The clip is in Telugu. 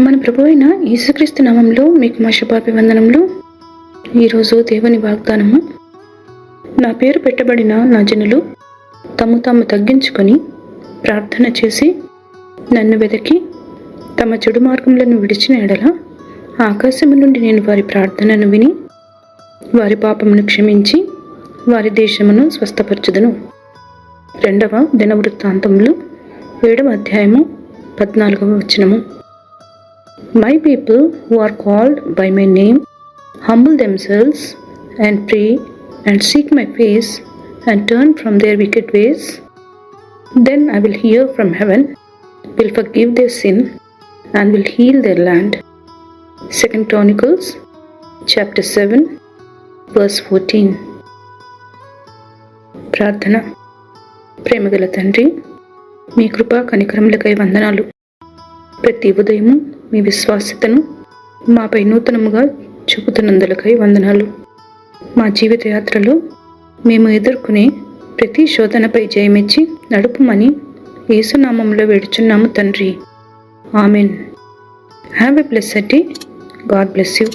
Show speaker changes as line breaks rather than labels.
మన ప్రభు అయిన యేసుక్రీస్తు నామంలో మీకు మా శుభాభివందనములు. ఈరోజు దేవుని వాగ్దానము. నా పేరు పెట్టబడిన నా జనులు తాము తగ్గించుకొని ప్రార్థన చేసి నన్ను వెదకి తమ చెడు మార్గములను విడిచిన ఎడల ఆకాశము నుండి నేను వారి ప్రార్థనను విని వారి పాపమును క్షమించి వారి దేశమును స్వస్థపరచుదును. 2వ దినవృత్తాంతములు 7వ అధ్యాయము 14వ వచనము. My people who are called by my name humble themselves and pray and seek my face and turn from their wicked ways, then I will hear from heaven, will forgive their sin and will heal their land. 2 Chronicles chapter 7 verse 14. ప్రార్థన. ప్రేమగల తండ్రి, మీ కృపా కనికరములకై వందనాలు. ప్రతి ఉదయము మీ విశ్వాసతను మాపై నూతనముగా చూపుతున్నందులకై వందనాలు. మా జీవిత యాత్రలో మేము ఎదుర్కొనే ప్రతి శోధనపై జయమిచ్చి నడుపుమని యేసునామములో వేడుచున్నాము తండ్రి. Amen. Have a blessed day. God bless you.